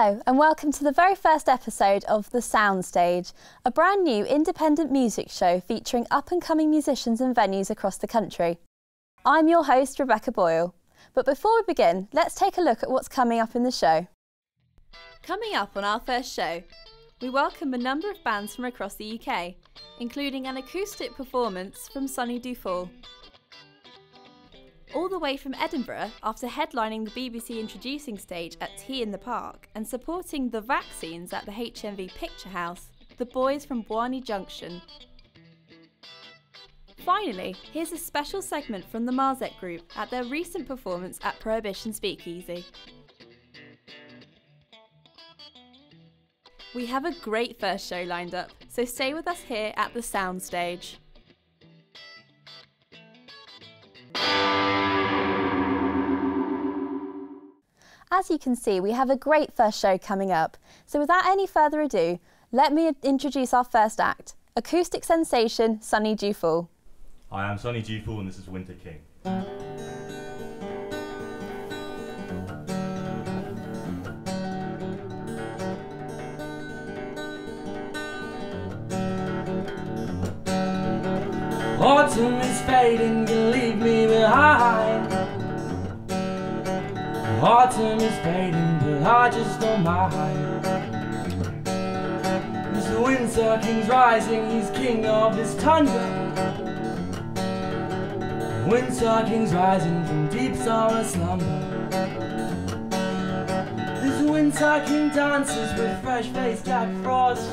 Hello and welcome to the very first episode of The Soundstage, a brand new independent music show featuring up-and-coming musicians and venues across the country. I'm your host, Rebecca Boyle. But before we begin, let's take a look at what's coming up in the show. Coming up on our first show, we welcome a number of bands from across the UK, including an acoustic performance from Sonny Dewfall. All the way from Edinburgh, after headlining the BBC Introducing stage at Tea in the Park and supporting the vaccines at the HMV Picture House, the boys from Bwani Junction. Finally, here's a special segment from the Marzec Group at their recent performance at Prohibition Speakeasy. We have a great first show lined up, so stay with us here at the Soundstage. As you can see, we have a great first show coming up. So without any further ado, let me introduce our first act, acoustic sensation Sonny Dewfall. Hi, I'm Sonny Dewfall and this is Winter King. Autumn is fading, you leave me behind. Autumn is fading, but I just don't mind. Mr. Winter King's rising, he's king of this tundra. Winter King's rising from deep summer slumber. This Winter King dances with fresh-faced Jack Frost.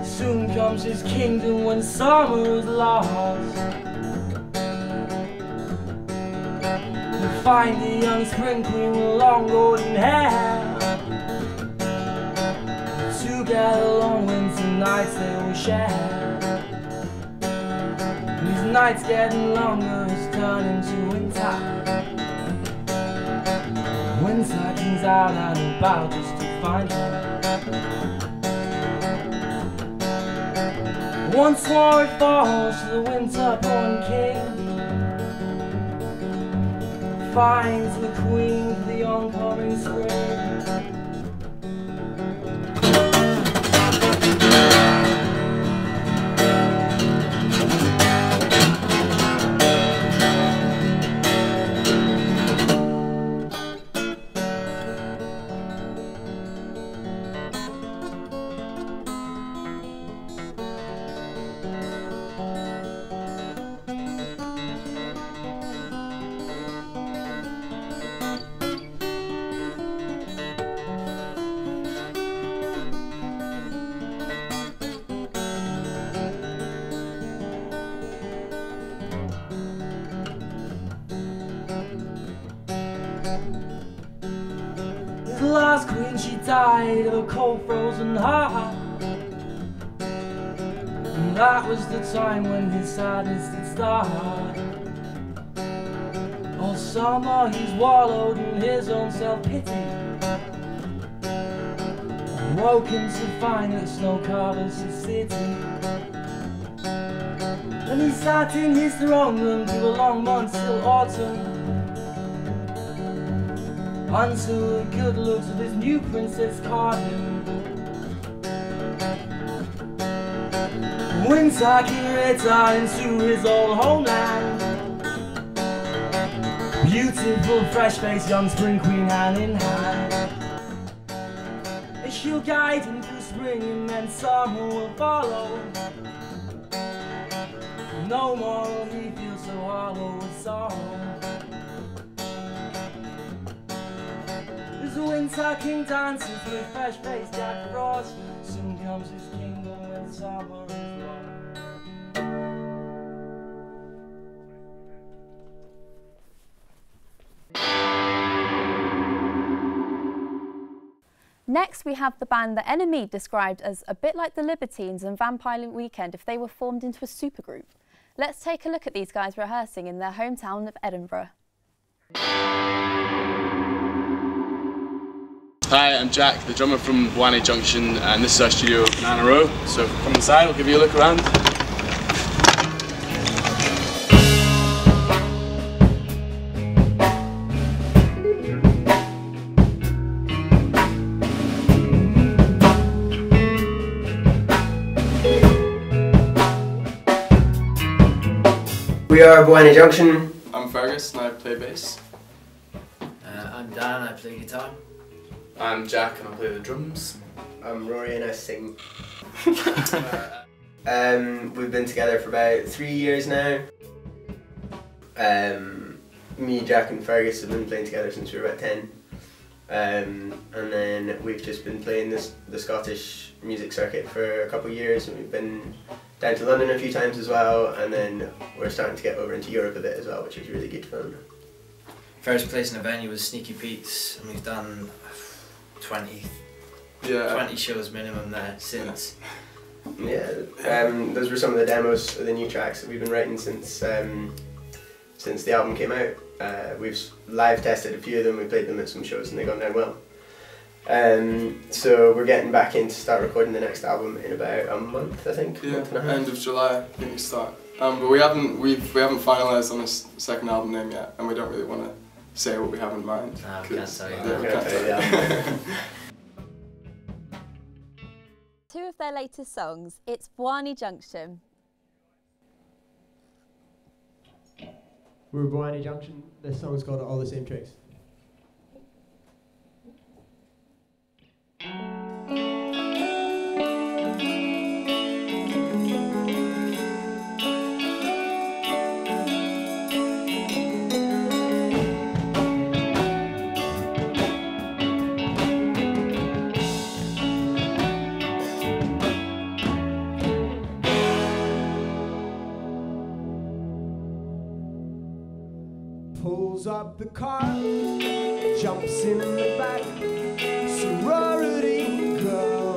Soon comes his kingdom when summer is lost. We'll find the young spring queen with long golden hair. Together long winter nights they will share. And these nights getting longer, it's turning to winter. Winter King's out and about just to find her. Once more it falls to the winter-born king. Finds the queen for the oncoming spring. The last queen, she died of a cold frozen heart. And that was the time when his sadness did start. All summer he's wallowed in his own self-pity, woken to find that snow covers the city. And he sat in his throne room through the long months till autumn, until the good looks of his new princess caught him. Winter King returned to his old homeland. Beautiful, fresh-faced young spring queen hand in hand. And she'll guide him through spring and then summer will follow. No more will he feel so hollow with sorrow. The Winter King dances with fresh-faced Jack Frost. Soon comes his kingdom when summer is lost. Next we have the band The Enemy, described as a bit like the Libertines and Vampire Weekend if they were formed into a supergroup. Let's take a look at these guys rehearsing in their hometown of Edinburgh. Hi, I'm Jack, the drummer from Bwani Junction, and this is our studio 9 in a row. So come inside, I'll give you a look around. We are Bwani Junction. I'm Fergus and I play bass. I'm Dan, I play guitar. I'm Jack and I play the drums. I'm Rory and I sing. We've been together for about 3 years now. Me, Jack and Fergus have been playing together since we were about 10. And then we've just been playing the Scottish music circuit for a couple of years, and we've been down to London a few times as well, and then we're starting to get over into Europe a bit as well, which is really good fun. First place in a venue was Sneaky Pete's, and we've done 20 shows minimum there since. Yeah, those were some of the demos of the new tracks that we've been writing since the album came out. We've live tested a few of them, we played them at some shows and they've gone down well. So we're getting back in to start recording the next album in about a month, I think. Yeah, month and a half. end of July I think we start. But we haven't finalised on a second album name yet, and we don't really want to say what we have in mind. No, we can't tell you Yeah, we that. can't tell you. Two of their latest songs, it's Bwani Junction. We're Bwani Junction. This song's called All the Same Tricks. Pulls up the car, jumps in the back, sorority girl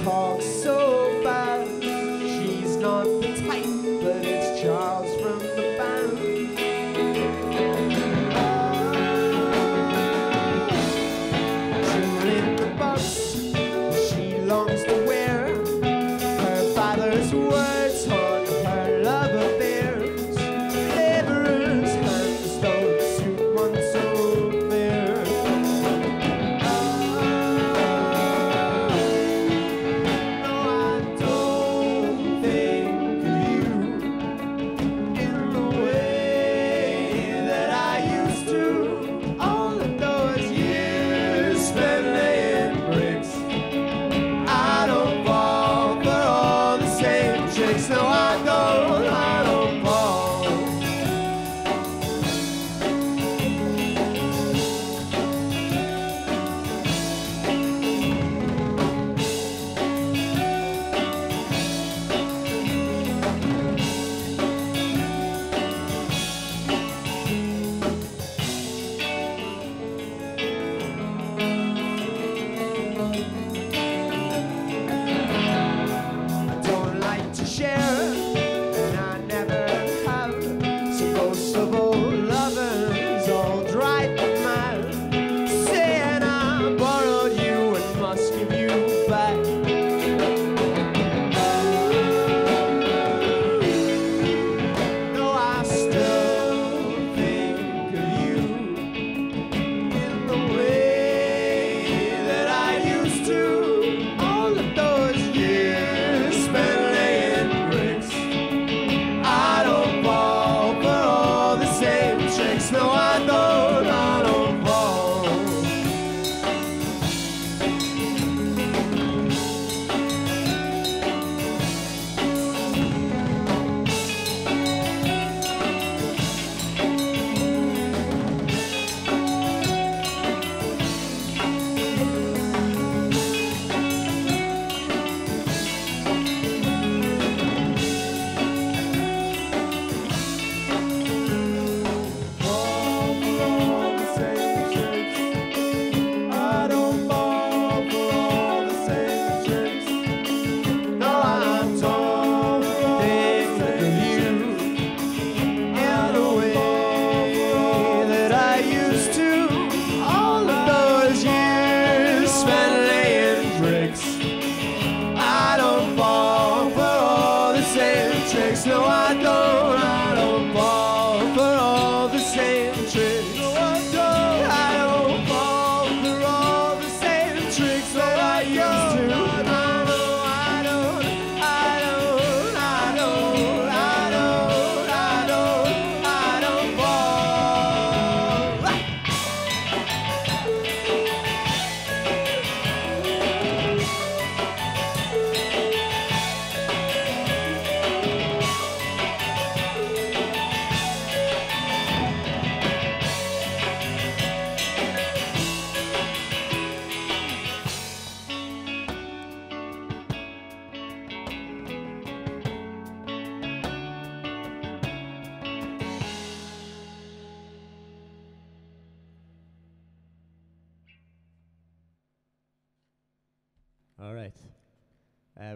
talks so bad. She's not the type, but it's Charles from the band. Chilling the bus, she longs to wear her father's words on her love affairs. Laborers hands don't suit one so fair.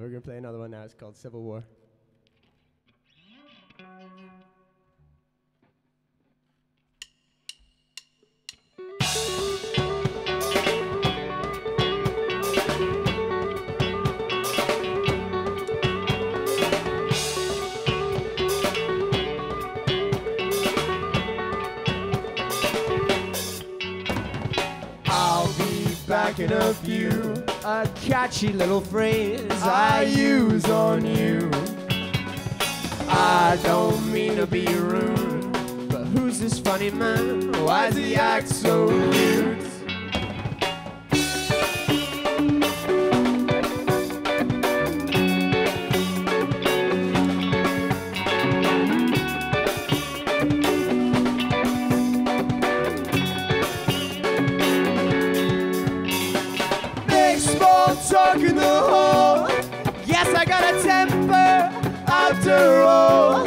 We're going to play another one now. It's called Civil War. Backing a few, a catchy little phrase I use on you. I don't mean to be rude, but who's this funny man? Why does he act so rude? Talk in the hall. Yes, I got a temper after all.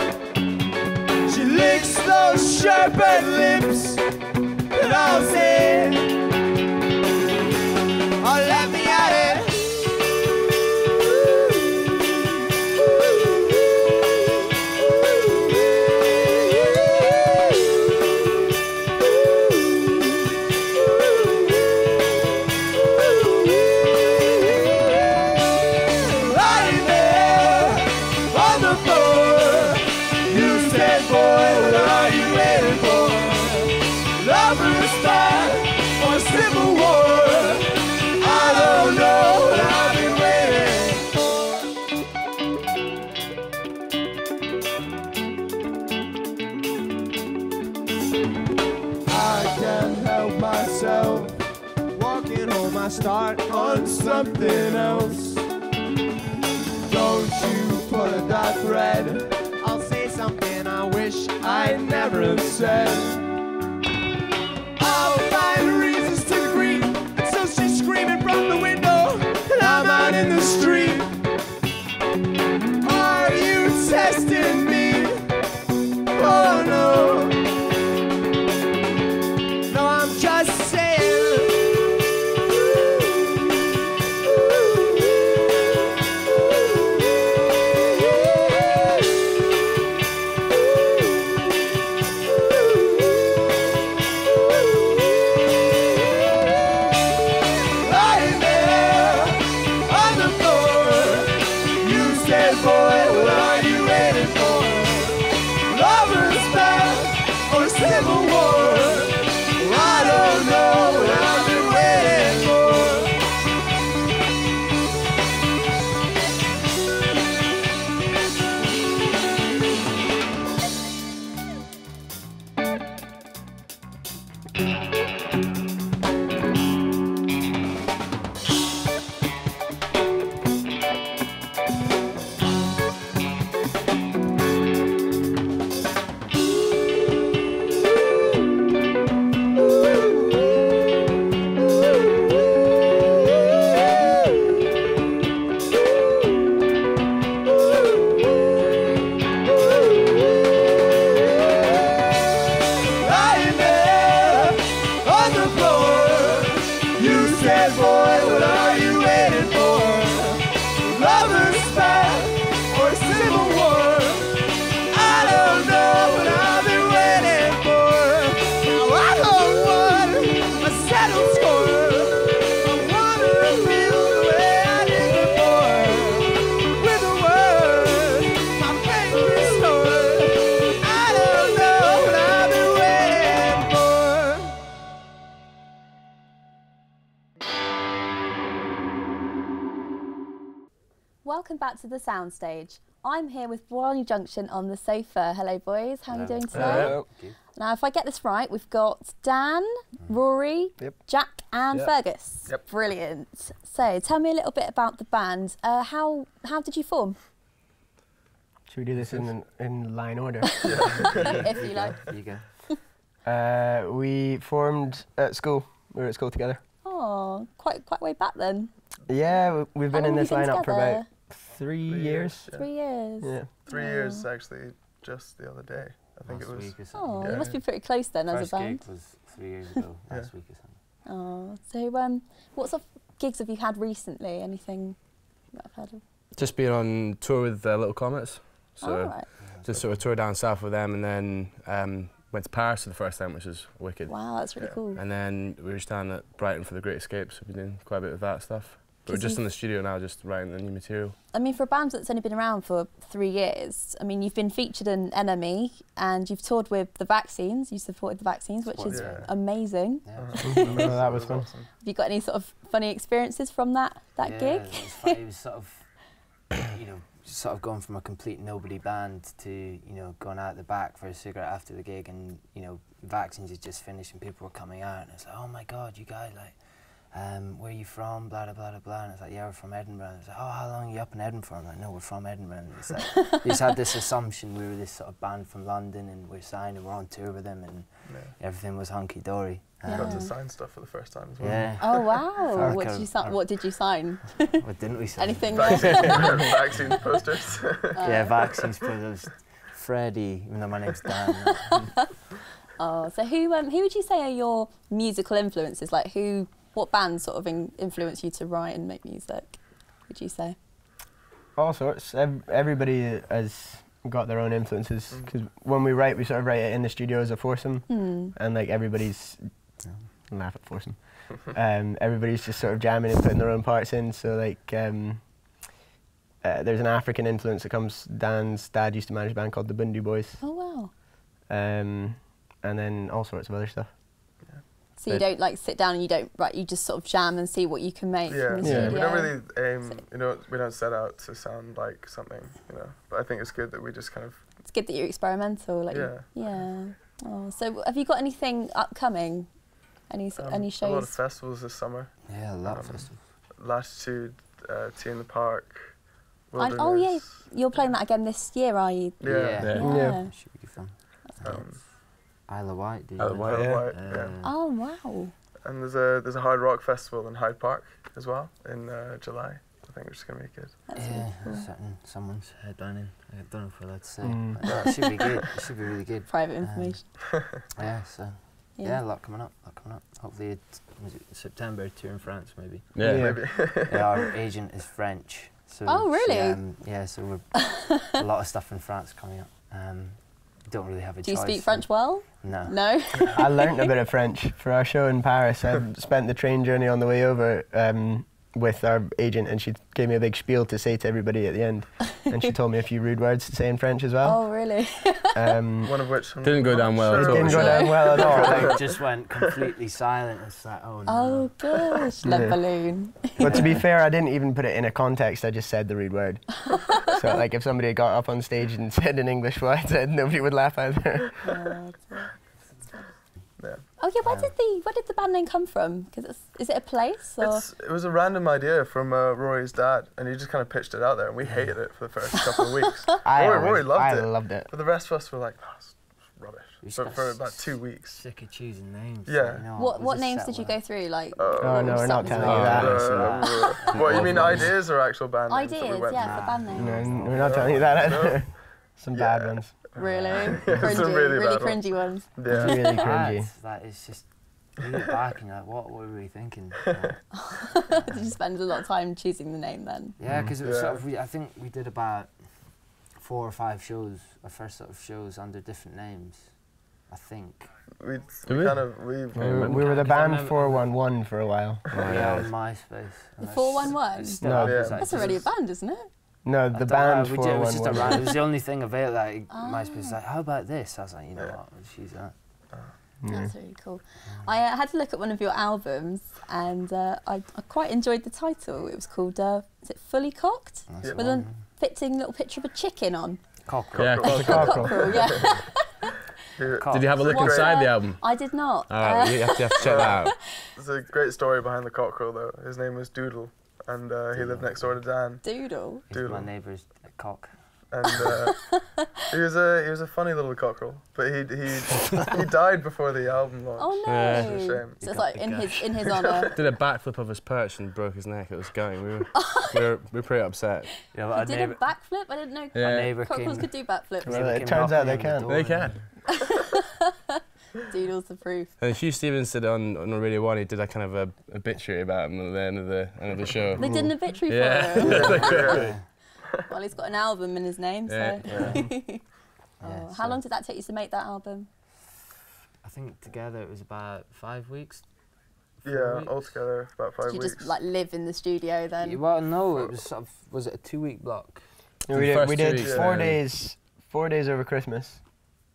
She licks those sharp lips, and I'll say, oh, let me at it. Walking home, I start on something else. Don't you pull at that thread. I'll say something I wish I never have said. I'll find reasons to greet, and so she's screaming from the window, and I'm out in the street. Are you testing me? Oh no. No, I'm just saying. Welcome back to the Soundstage. I'm here with Bwani Junction on the sofa. Hello boys, how are you doing today? Hello. Now if I get this right, we've got Dan, Rory, Jack and Fergus. Brilliant. So tell me a little bit about the band. How did you form? Should we do this in line order? If you like. There you go. We formed at school. We were at school together. Oh, quite way back then. Yeah, we've been in this lineup for about 3 years. 3 years. Yeah. 3 years actually, just the other day. I think it was. Oh, you must be pretty close then as a band. First gig was 3 years ago, last week or something. Oh, so what sort of gigs have you had recently? Anything that I've heard of? Just been on tour with Little Comets. So right. just sort of toured down south with them, and then went to Paris for the first time, which is wicked. Wow, that's really cool. And then we were just down at Brighton for the Great Escape, so we've been doing quite a bit of that stuff. But we're just in the studio now, just writing the new material. I mean, for a band that's only been around for 3 years, I mean, you've been featured in NME and you've toured with the Vaccines. You supported the Vaccines, which is amazing. Yeah. That was fun. Have you got any sort of funny experiences from that gig? It was sort of, you know, sort of going from a complete nobody band to, you know, going out the back for a cigarette after the gig, and, you know, Vaccines had just finished and people were coming out, and it's like, oh my God, you guys, like, where are you from, blah, blah, blah, blah, and it's like, yeah, we're from Edinburgh. And it's like, oh, how long are you up in Edinburgh? I'm like, no, we're from Edinburgh. And it's like, we just had this assumption we were this sort of band from London and we're signed and we're on tour with them, and everything was hunky-dory. Got to sign stuff for the first time as well. Yeah. Oh, wow. What did you sign? What didn't we sign? Anything? Vaccines posters. Yeah, Vaccines posters. Freddie, even though my name's Dan. Oh, so who would you say are your musical influences? Like what bands sort of influence you to write and make music, would you say? All sorts. Everybody has got their own influences, because when we write, we sort of write it in the studio as a foursome, and like everybody's laugh at foursome. Everybody's just sort of jamming and putting their own parts in. So like there's an African influence that comes. Dan's dad used to manage a band called the Bundu Boys. Oh wow. And then all sorts of other stuff. So you don't like sit down and you don't write, you just sort of jam and see what you can make from the studio? We don't really aim, you know, we don't set out to sound like something, you know, but I think it's good that we just kind of... It's good that you're experimental, like yeah. Oh, so have you got anything upcoming? Any shows? A lot of festivals this summer. Yeah, a lot of festivals. Latitude, Tea in the Park, oh yeah, you're playing that again this year, are you? Yeah. Should be fun. Isle of Wight, Isle of Wight, yeah. Oh wow. And there's a hard rock festival in Hyde Park as well in July. I think which is going to be good. That's really cool. Someone's headlining. I don't know if we're allowed to say. But no, it should be good. It should be really good. Private information. So a lot coming up. Hopefully was it September, tour in France maybe. Maybe. Our agent is French. So oh really? So we're a lot of stuff in France coming up. Don't really have a choice. Do you speak French well? No. No? I learnt a bit of French for our show in Paris. I spent the train journey on the way over with our agent, and she gave me a big spiel to say to everybody at the end. And she told me a few rude words to say in French as well. Oh, really? One of which didn't go down well at all. Didn't go down well at all. Like, just went completely silent. It's like, oh no. Oh gosh, love balloon. But to be fair, I didn't even put it in a context. I just said the rude word. So like if somebody got up on stage and said in English what I said, nobody would laugh either. Oh yeah, where did the band name come from? Because is it a place or? It was a random idea from Rory's dad, and he just kind of pitched it out there, and we hated it for the first couple of weeks. Rory loved it. But the rest of us were like, oh, it's rubbish. For about 2 weeks. Sick of choosing names. Yeah. Like, you know, what names did you go through? Like. Oh no, we're not telling you that. What, you mean ideas or actual band names? Ideas, for band names. No, we're not telling you that either. Some bad ones. Really? Some really cringy ones. Yeah. Really cringy. That is just, you look back and you're like, what were we thinking? Did you spend a lot of time choosing the name then? Yeah, because it was sort of, I think we did about 4 or 5 shows, our first sort of shows under different names, I think. We were the band 411 for a while. Yeah, on MySpace. The 411? No, that's already a band, isn't it? No, the band 411. It was just around. It was the only thing available. Like, MySpace was like, how about this? I was like, you know what, let's use that. That's really cool. I had to look at one of your albums, and I quite enjoyed the title. It was called, is it Fully Cocked? With a fitting little picture of a chicken on. Cockerel. Yeah, Cockerel, yeah. Did you have a look inside the album? I did not. You have to check that out. There's a great story behind the cockerel though. His name was Doodle, and he lived next door to Dan. Doodle? He's my neighbour's cock. And he was a funny little cockerel, but he died before the album launched. Oh no! It's a shame. So it's like in his honour. Did a backflip of his perch and broke his neck. It was going. We were pretty upset. Yeah, but did a backflip? I didn't know. Yeah. Cockerels could do backflips. Well, it turns out they can. They can. Doodle's the proof. And Hugh Stevens did on Radio 1, he did a kind of a obituary about him at the end of the show. They did an obituary for him? Well, he's got an album in his name, so. Yeah, how long did that take you to make that album? I think together it was about 5 weeks. Yeah, altogether about 5 weeks. Did you just like live in the studio then? Yeah, well, no, it was sort of, was it a 2-week block? We did 4 days, 4 days over Christmas,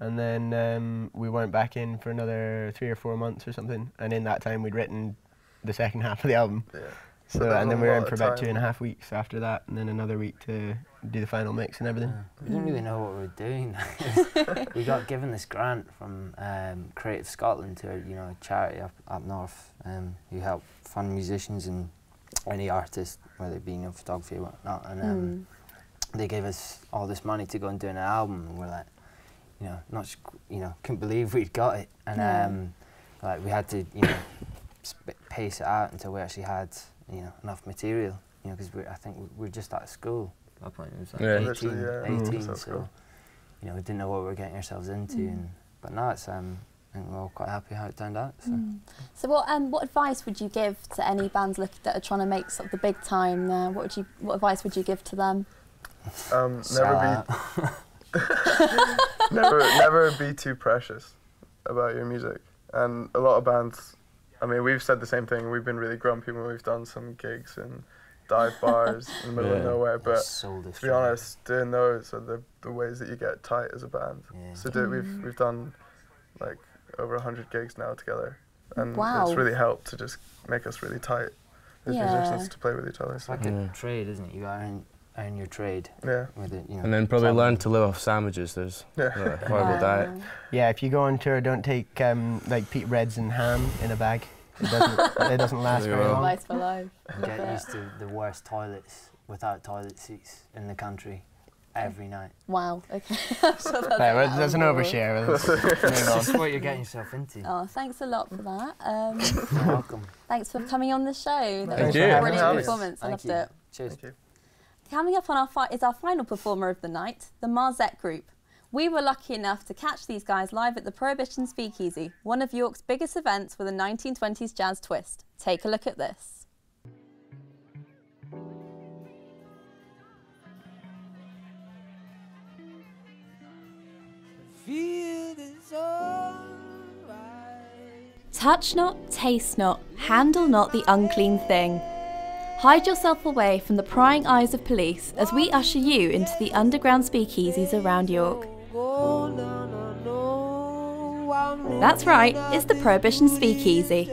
and then we went back in for another 3 or 4 months or something. And in that time, we'd written the second half of the album. Yeah. So and then we were in for about 2.5 weeks after that, and then another week to do the final mix and everything. We didn't really know what we were doing. We got given this grant from Creative Scotland to a charity up north who help fund musicians and any artist, whether it be photography or whatnot. And they gave us all this money to go and do an album, and we're like, couldn't believe we'd got it, and like we had to pace it out until we actually had enough material, because I think we're just out of school at that point. It was like 18, so we didn't know what we were getting ourselves into, but now it's I think we're all quite happy how it turned out. So what advice would you give to any bands that are trying to make sort of the big time there? What advice would you give to them? Never be too precious about your music. And a lot of bands, I mean, we've said the same thing. We've been really grumpy when we've done some gigs in dive bars in the middle of nowhere. But to be honest, doing those are the ways that you get tight as a band. Yeah. So we've done like over 100 gigs now together, and it's really helped to just make us really tight as musicians to play with each other. It's like a trade, isn't it? You earn your trade. Yeah. With it, and then probably learn to live off sandwiches. There's a horrible diet. Yeah, if you go on tour, don't take like Pete Reds and ham in a bag. It doesn't last very long. Advice for life. Get used to the worst toilets without toilet seats in the country every night. Wow. Okay. That's an overshare. That's what you're getting yourself into. Oh, thanks a lot for that. You're welcome. Thanks for coming on the show. That was you. a brilliant performance. I loved it. Cheers. Thank you. Coming up on is our final performer of the night, the Marzec Group. We were lucky enough to catch these guys live at the Prohibition Speakeasy, one of York's biggest events with a 1920s jazz twist. Take a look at this. Touch not, taste not, handle not the unclean thing. Hide yourself away from the prying eyes of police as we usher you into the underground speakeasies around York. That's right, it's the Prohibition Speakeasy.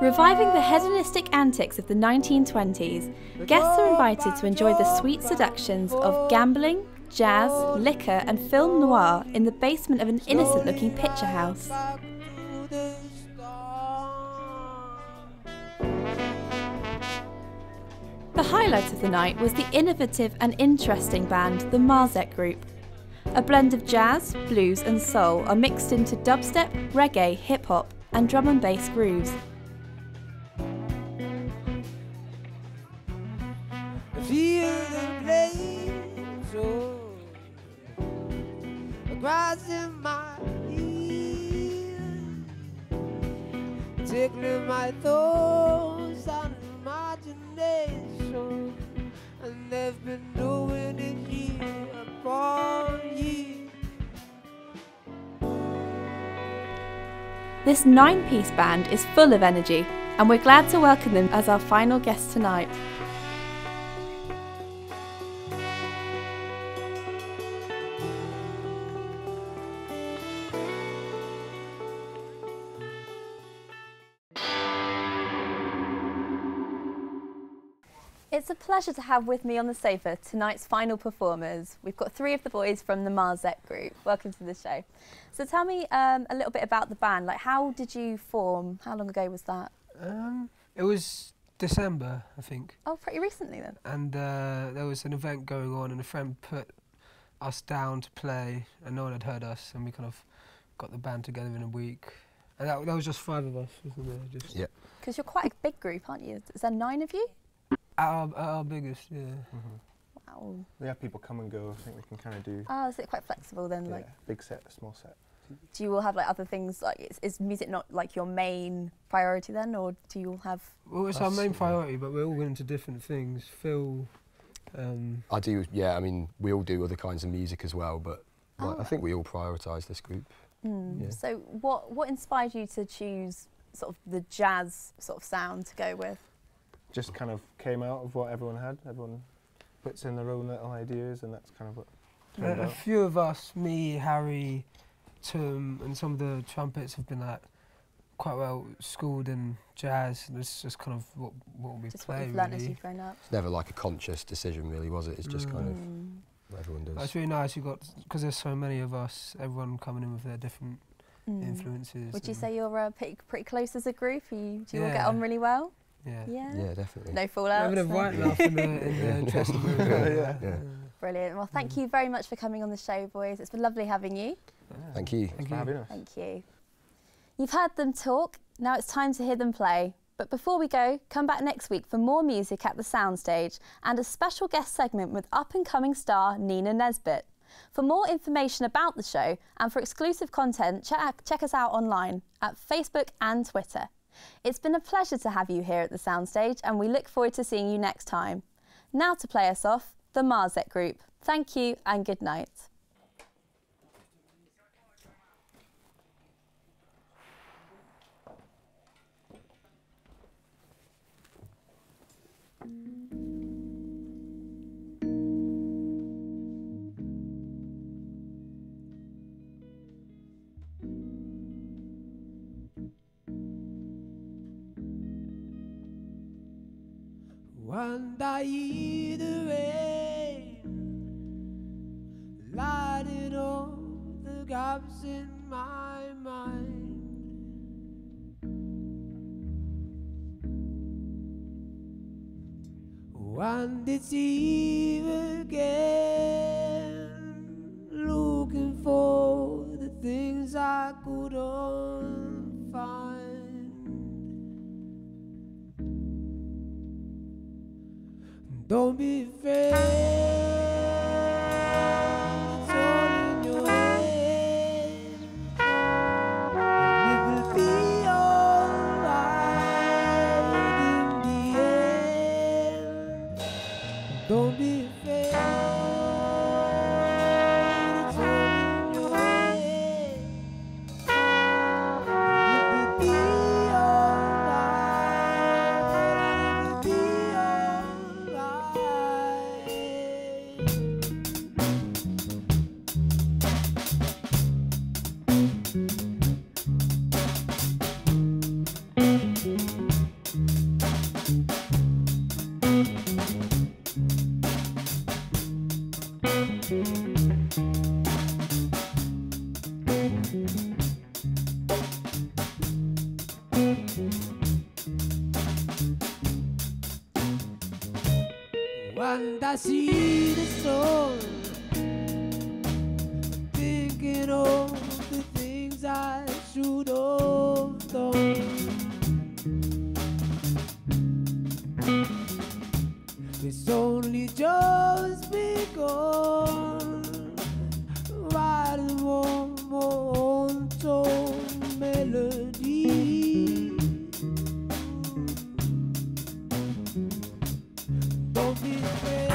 Reviving the hedonistic antics of the 1920s, guests are invited to enjoy the sweet seductions of gambling, jazz, liquor and film noir in the basement of an innocent-looking picture house. The highlight of the night was the innovative and interesting band, the Marzec Group. A blend of jazz, blues and soul are mixed into dubstep, reggae, hip-hop and drum and bass grooves. In my ear, tickling my thoughts and imagination, and they've been doing it year upon year. This 9-piece band is full of energy, and we're glad to welcome them as our final guest tonight. It's a pleasure to have with me on the sofa tonight's final performers. We've got 3 of the boys from the Marzec Group. Welcome to the show. So tell me a little bit about the band. Like, how did you form? How long ago was that? It was December, I think. Oh, pretty recently then. And there was an event going on, and a friend put us down to play, and no one had heard us, and we kind of got the band together in a week. And that was just 5 of us, wasn't there? Just Because you're quite a big group, aren't you? Is there 9 of you? Our biggest, yeah. Wow. We have people come and go. I think we can kind of do. Oh, is it quite flexible then? Yeah, like big set, small set. Do you all have like other things, like is music not like your main priority then, or do you all have? Well, it's our main priority, but we're all into different things. Phil. I do, yeah. I mean, we all do other kinds of music as well, but like, I think we all prioritise this group. Yeah. So what inspired you to choose sort of the jazz sort of sound to go with? Just kind of came out of what everyone had. Everyone puts in their own little ideas, and that's kind of what turned out. A few of us, me, Harry, Tom, and some of the trumpets have been like quite well schooled in jazz. And it's just kind of what we just play. What you've learned as you've grown up. It's never like a conscious decision, really, was it? It's just kind of what everyone does. It's really nice. You got, because there's so many of us, everyone coming in with their different influences. Would you say you're pretty close as a group? Do you all get on really well? Yeah. Yeah, definitely. No fallouts. Having a right laugh in the dressing room. Yeah. Brilliant. Well, thank you very much for coming on the show, boys. It's been lovely having you. Thank you. Thanks for having us. Thank you. You've heard them talk. Now it's time to hear them play. But before we go, come back next week for more music at the Soundstage and a special guest segment with up-and-coming star Nina Nesbitt. For more information about the show and for exclusive content, check us out online at Facebook and Twitter. It's been a pleasure to have you here at the Soundstage, and we look forward to seeing you next time. Now to play us off, the Marzec Group. Thank you and good night. One day the rain lighting up the gaps in my mind. One this eve again, looking for the things I couldn't find. Don't be afraid, it's all in your head. It will be alright in the end. Don't be afraid, it's all in your head. It will be alright, it will be When I see the sun, thinking of the things I should have done. It's only just begun, writing one more untold melody. Don't be afraid.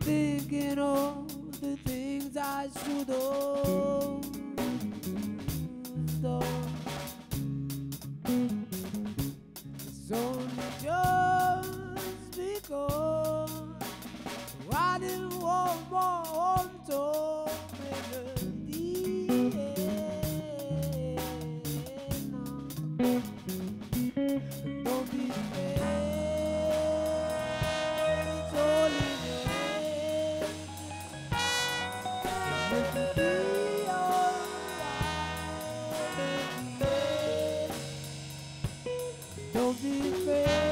Thinking of the things I should have done. It's only just because I didn't want more untold melody. Don't be don't be afraid.